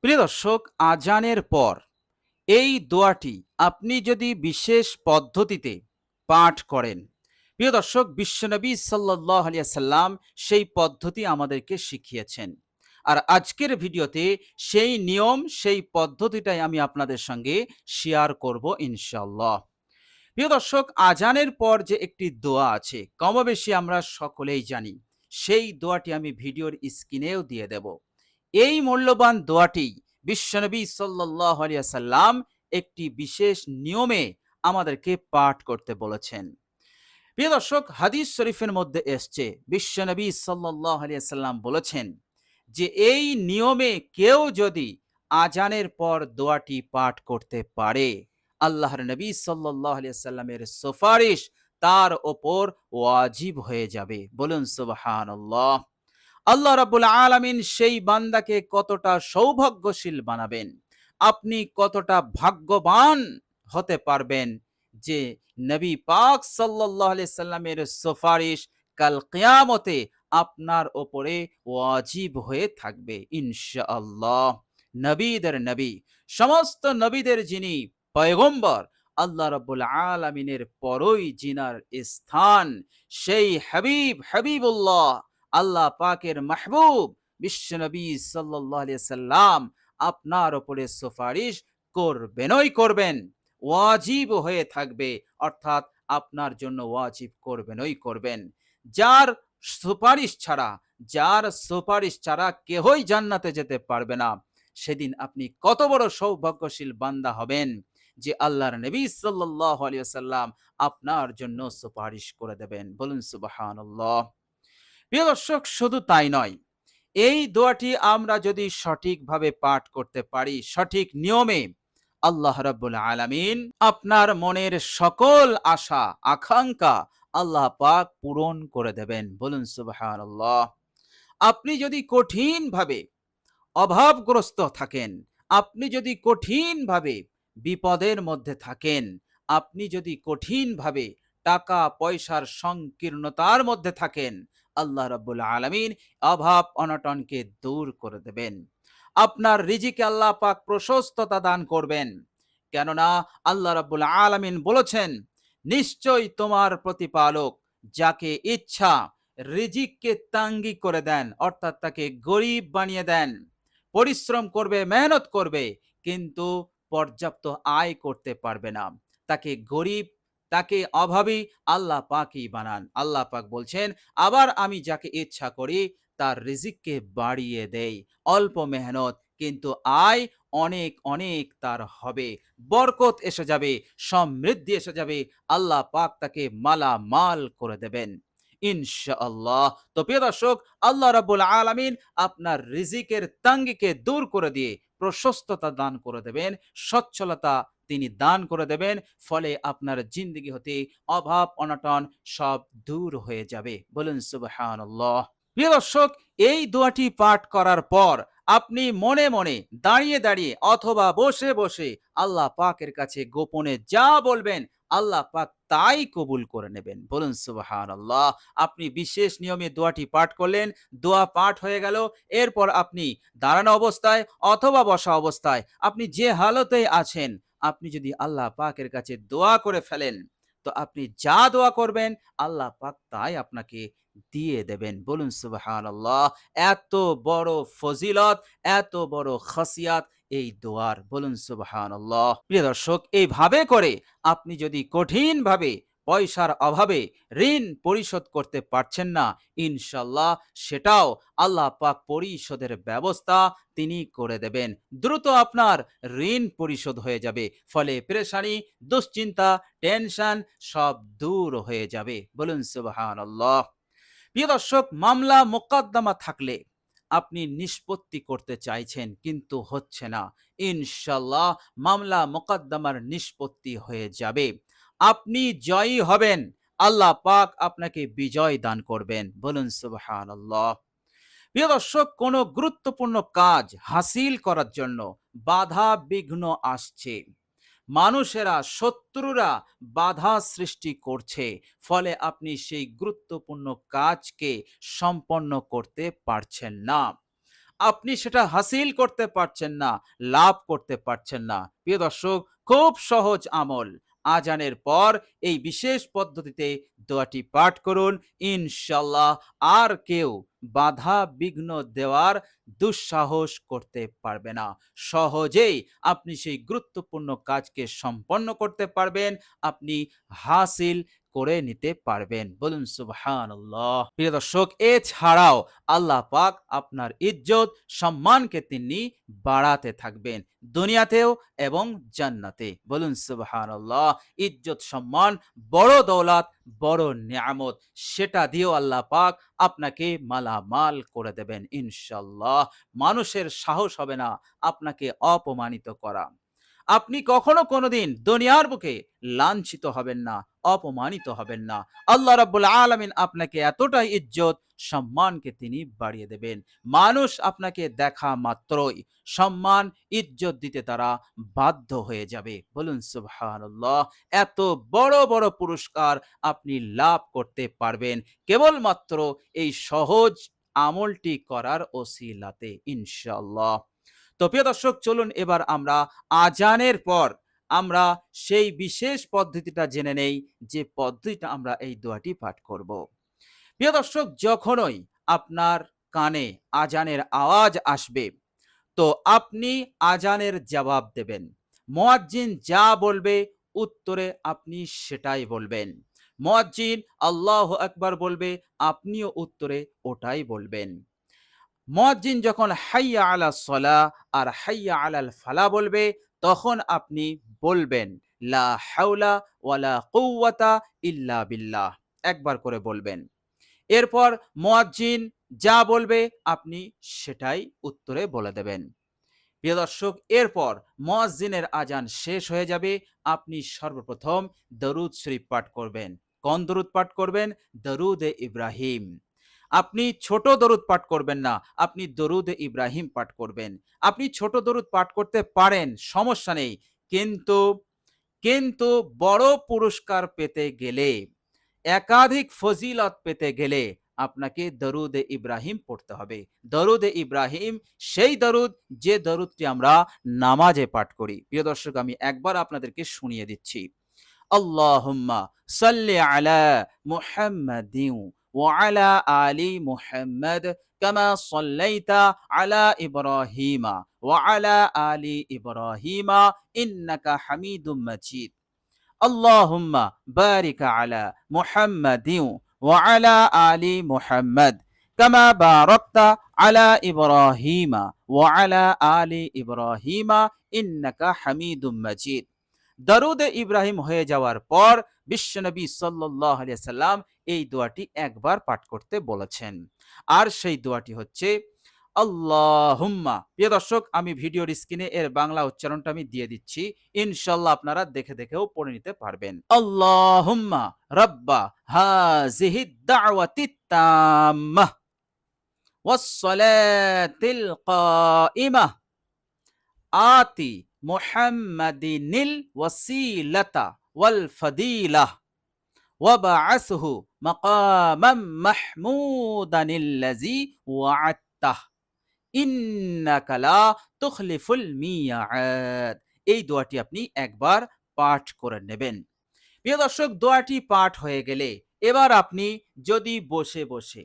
প্রিয় দর্শক, আজানের পর এই দোয়াটি আপনি যদি বিশেষ পদ্ধতিতে পাঠ করেন, প্রিয় দর্শক, বিশ্বনবী সাল্লাল্লাহু আলাইহি সাল্লাম সেই পদ্ধতি আমাদেরকে শিখিয়েছেন। আর আজকের ভিডিওতে সেই নিয়ম, সেই পদ্ধতিটাই আমি আপনাদের সঙ্গে শেয়ার করব ইনশাআল্লাহ। প্রিয় দর্শক, আজানের পর যে একটি দোয়া আছে, কমবেশি আমরা সকলেই জানি। সেই দোয়াটি আমি ভিডিওর স্ক্রিনেও দিয়ে দেব। এই মূল্যবান দোয়াটি বিশ্বনবী সাল্লাল্লাহু আলাইহি সাল্লাম একটি বিশেষ নিয়মে আমাদেরকে পাঠ করতে বলেছেন। প্রিয় দর্শক, হাদিস শরীফের মধ্যে এসছে বিশ্বনবী সাল্লাল্লাহু আলাইহি সাল্লাম বলেছেন যে এই নিয়মে কেউ যদি আজানের পর দোয়াটি পাঠ করতে পারে, আল্লাহর নবী সাল্লাল্লাহু আলাইহি সাল্লামের সুপারিশ তার ওপর ওয়াজিব হয়ে যাবে। বলুন সুবহানাল্লাহ। আল্লাহ রাব্বুল আলামিন সেই বান্দাকে কতটা সৌভাগ্যশীল বানাবেন, আপনি কতটা ভাগ্যবান হতে পারবেন যে নবী পাক সাল্লাল্লাহু আলাইহি সাল্লামের সুপারিশ কাল কিয়ামতে আপনার ওপরে ওয়াজিব হয়ে থাকবে ইনশাআল্লাহ। নবীদের নবী, সমস্ত নবীদের যিনি পয়গম্বর, আল্লাহ রাব্বুল আলামিনের পরই জিনার স্থান, সেই হাবিবুল্লাহ, আল্লাহ পাকের মাহবুব বিশ্বনবী সাল্লাল্লাহু আলাইহি সাল্লাম আপনার উপরে সুপারিশ করবেনই করবেন, ওয়াজিব হয়ে থাকবে, অর্থাৎ আপনার জন্য ওয়াজিব করবেনই করবেন। যার সুপারিশ ছাড়া কেহই জান্নাতে যেতে পারবে না। সেদিন আপনি কত বড় সৌভাগ্যশীল বান্দা হবেন যে আল্লাহর নবী সাল্লাল্লাহু আলাইহি ওয়াসাল্লাম আপনার জন্য সুপারিশ করে দেবেন। বলুন সুবহানাল্লাহ। প্রিয় দর্শক, শুধু তাই নয়, এই দোয়াটি আমরা যদি সঠিকভাবে পাঠ করতে পারি, সঠিক নিয়মে, আল্লাহ রাব্বুল আলামিন আপনার মনের সকল আশা আকাঙ্ক্ষা আল্লাহ পাক পূরণ করে দেবেন। বলুন সুবহানাল্লাহ। আপনি যদি কঠিনভাবে অভাবগ্রস্ত থাকেন, আপনি যদি কঠিনভাবে বিপদের মধ্যে থাকেন, আপনি যদি কঠিনভাবে টাকা পয়সার সংকীর্ণতার মধ্যে থাকেন, আল্লাহ রাব্বুল আলামিন অভাব অনটনকে দূর করে দেবেন। আপনার রিজিকে আল্লাহ পাক প্রশস্ততা দান করবেন। কেননা আল্লাহ রাব্বুল আলামিন বলেছেন, নিশ্চয়ই তোমার প্রতিপালক যাকে ইচ্ছা রিজিককে তাঙ্গি করে দেন, অর্থাৎ তাকে গরিব বানিয়ে দেন। পরিশ্রম করবে, মেহনত করবে, কিন্তু পর্যাপ্ত আয় করতে পারবে না। তাকে গরিব, তাকে অভাবী আল্লাহ পাকই বানান। আল্লাহ পাক বলছেন, আবার আমি যাকে ইচ্ছা করি তার রিজিককে বাড়িয়ে দেই। অল্প মেহনত, কিন্তু আয় অনেক অনেক তার হবে। বরকত এসে যাবে, সমৃদ্ধি এসে যাবে। আল্লাহ পাক তাকে মালামাল করে দেবেন ইনশাআল্লাহ। তো প্রিয় দর্শক, আল্লাহ রাব্বুল আলামিন আপনার রিজিকের তাঙ্গিকে দূর করে দিয়ে প্রশস্ততা দান করে দেবেন, সচ্ছলতা তিনি দান করে দেবেন। ফলে আপনার জিন্দেগি হতে অভাব অনটন সব দূর হয়ে যাবে। বলুন সুবহানাল্লাহ। প্রিয় দর্শক, এই দোয়াটি পাঠ করার পর আপনি মনে মনে দাঁড়িয়ে দাঁড়িয়ে অথবা বসে বসে আল্লাহ পাকের কাছে গোপনে যা বলবেন, আল্লাহ পাক তাই কবুল করে নেবেন। বলুন সুবহানাল্লাহ। আপনি বিশেষ নিয়মে দোয়াটি পাঠ করলেন, দোয়া পাঠ হয়ে গেল। এরপর আপনি দাঁড়ানো অবস্থায় অথবা বসা অবস্থায়, আপনি যে হালতেই আছেন, আপনি যদি আল্লাহ পাকের কাছে দোয়া করে ফেলেন, তো আপনি যা দোয়া করবেন আল্লাহ পাক তাই আপনাকে দিয়ে দেবেন। বলুন সুবহানাল্লাহ। এত বড় ফজিলত, এত বড় খাসিয়াত এই দোয়ার। বলুন সুবহানাল্লাহ। প্রিয় দর্শক, এইভাবে করে আপনি যদি কঠিনভাবে পয়সার অভাবে ঋণ পরিশোধ করতে পারছেন না, ইনশাল্লাহ সেটাও আল্লাহ পাক পরিশোধের ব্যবস্থা তিনি করে দেবেন। দ্রুত আপনার ঋণ পরিশোধ হয়ে যাবে। ফলে পেরেশানি, দুশ্চিন্তা, টেনশন সব দূর হয়ে যাবে। বলুন সুবহানাল্লাহ। প্রিয় দর্শক, মামলা মোকদ্দমা থাকলে আপনি নিষ্পত্তি করতে চাইছেন কিন্তু হচ্ছে না, ইনশাল্লাহ মামলা মোকদ্দমার নিষ্পত্তি হয়ে যাবে। আপনি জয়ী হবেন, আল্লাহ পাক আপনাকে বিজয় দান করবেন। বলুন সুবহানাল্লাহ। প্রিয় দর্শক, কোনো গুরুত্বপূর্ণ কাজ হাসিল করার জন্য বাধা বিঘ্ন আসছে, মানুষেরা, শত্রুরা বাধা সৃষ্টি করছে, ফলে আপনি সেই গুরুত্বপূর্ণ কাজকে সম্পন্ন করতে পারছেন না। আপনি সেটা হাসিল করতে পারছেন না, লাভ করতে পারছেন না। প্রিয় দর্শক, খুব সহজ আমল। আজানের পর এই বিশেষ পদ্ধতিতে দোয়াটি পাঠ করুন। ইনশাআল্লাহ আর কেউ বাধা বিঘ্ন দেওয়ার দুঃসাহস করতে পারবে না। সহজেই আপনি সেই গুরুত্বপূর্ণ কাজকে সম্পন্ন করতে পারবেন। আপনি হাসিল করে নিতে পারবেন। বলুন সুবহানাল্লাহ। প্রিয় দর্শক, এছাড়াও আল্লাহ পাক আপনার ইজ্জত সম্মানকে তিনি বাড়াতে থাকবেন, দুনিয়াতেও এবং জান্নাতে। বলুন সুবহানাল্লাহ। ইজ্জত সম্মান বড় দৌলত, বড় নিয়ামত, সেটা দিয়েও আল্লাহ পাক আপনাকে মালামাল করে দেবেন ইনশাআল্লাহ। মানুষের সাহস হবে না আপনাকে অপমানিত করা। আপনি কখনো কোনোদিন দুনিয়ার বুকে লাঞ্ছিত হবেন না, অপমানিত হবেন না। আল্লাহ রাব্বুল আলামিন আপনাকে এতটাই ইজ্জত সম্মানকে তিনি বাড়িয়ে দেবেন। মানুষ আপনাকে দেখা মাত্রই সম্মান ইজ্জত দিতে তারা বাধ্য হয়ে যাবে। বলুন সুবহানাল্লাহ। এত বড় বড় পুরস্কার আপনি লাভ করতে পারবেন কেবলমাত্র এই সহজ আমলটি করার ওসিলাতে ইনশাআল্লাহ। তো প্রিয় দর্শক, চলুন এবার আমরা আজানের পর আমরা সেই বিশেষ পদ্ধতিটা জেনে নেই, যে পদ্ধতিটা আমরা এই দোয়াটি পাঠ করব। প্রিয় দর্শক, যখনই আপনার কানে আজানের আওয়াজ আসবে, তো আপনি আজানের জবাব দেবেন। মুয়াজ্জিন যা বলবে উত্তরে আপনি সেটাই বলবেন। মুয়াজ্জিন আল্লাহু আকবার বলবে, আপনিও উত্তরে ওটাই বলবেন। মুয়াজ্জিন যখন হাইয়া আলা সলাহ আর হাইয়া আলাল ফালাহ বলবে, তখন আপনি বলবেন লা হাওলা ওয়ালা কুওয়াতা ইল্লা বিল্লাহ, একবার করে বলবেন। এরপর মুয়াজ্জিন যা বলবে আপনি সেটাই উত্তরে বলে দেবেন। প্রিয় দর্শক, এরপর মুয়াজ্জিনের আজান শেষ হয়ে যাবে। আপনি সর্বপ্রথম দরুদ শরীফ পাঠ করবেন। কোন দরুদ পাঠ করবেন? দরুদে ইব্রাহিম। আপনি ছোট দরুদ পাঠ করবেন না, আপনি দরুদে ইব্রাহিম পাঠ করবেন। আপনি ছোট দরুদ পাঠ করতে পারেন, সমস্যা নেই, কিন্তু কিন্তু বড় পুরস্কার পেতে গেলে, একাধিক ফজিলত পেতে গেলে আপনাকে দরুদে ইব্রাহিম পড়তে হবে। দরুদে ইব্রাহিম সেই দরুদ, যে দরুদটি আমরা নামাজে পাঠ করি। প্রিয় দর্শক, আমি একবার আপনাদেরকে শুনিয়ে দিচ্ছি। আল্লাহুম্মা সাল্লি আলা মুহাম্মাদিন ওয়া আলা আলি মুহাম্মাদ কামা সাল্লাইতা আলা ইব্রাহিমা ওয়া আলা আলি ইব্রাহিমা ইন্নাকা হামিদুম মাজিদ। আল্লাহুম্মা বারিক আলা মুহাম্মাদিন ওয়া আলা আলি মুহাম্মাদ কামা বারাকতা আলা ইব্রাহিমা ওয়া আলা আলি ইব্রাহিমা ইন্নাকা হামিদুম মাজিদ। দরুদে ইব্রাহিম হয়ে যাওয়ার পর বিশ্বনবী সাল্লাল্লাহু আলাইহি সাল্লাম এই দোয়াটি একবার পাঠ করতে বলেছেন। আর সেই দোয়াটি হচ্ছে আল্লাহুম্মা। প্রিয় দর্শক, আমি ভিডিওর স্ক্রিনে এর বাংলা উচ্চারণটা আমি দিয়ে দিচ্ছি, ইনশাআল্লাহ আপনারা দেখে দেখেও পড়ে নিতে পারবেন। আল্লাহুম্মা রাব্বা হাযিহিদ দাওয়াতিত তাম্মাহ ওয়াস সালাতিল কাইমাহ আতি মুহাম্মাদিনিল ওয়াসিলাতা ওয়াল ফাদিলাহ ওয়াবআসহু মাকামাম মাহমুদানিল্লাযী ওয়া'আদতাহ ইন্নাকা লা তুখলিফুল মিয়াদ। এই দোয়াটি আপনি একবার পাঠ করে নেবেন। প্রিয় দর্শক, দোয়াটি পাঠ হয়ে গেলে এবার আপনি যদি বসে বসে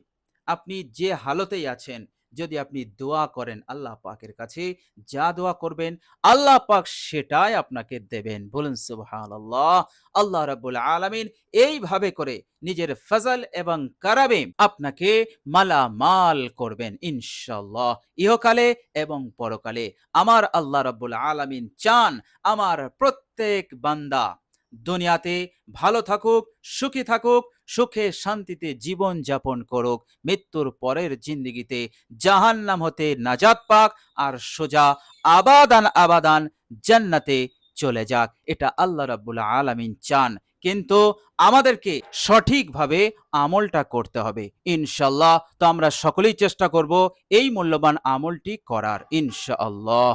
আপনি যে হালতেই আছেন, যদি আপনি দোয়া করেন আল্লাহ পাকের কাছে, যা দোয়া করবেন আল্লাহ পাক সেটাই আপনাকে দেবেন। বলুন সুবহানাল্লাহ। আল্লাহ রাব্বুল আলামিন এইভাবে করে নিজের ফজল এবং কারামে আপনাকে মালামাল করবেন ইনশাআল্লাহ, ইহকালে এবং পরকালে। আমার আল্লাহ রাব্বুল আলামিন চান আমার প্রত্যেক বান্দা দুনিয়াতে ভালো থাকুক, সুখী থাকুক, সুখে শান্তিতে জীবন যাপন করুক, মৃত্যুর পরের জিন্দেগিতে জাহান্নাম হতে নাজাত পাক, আর সোজা আবাদান আবাদান জান্নাতে চলে যাক। এটা আল্লাহ রাব্বুল আলামিন চান, কিন্তু আমাদেরকে সঠিকভাবে আমলটা করতে হবে ইনশাআল্লাহ। তো আমরা সকলেই চেষ্টা করব এই মূল্যবান আমলটি করার ইনশাআল্লাহ।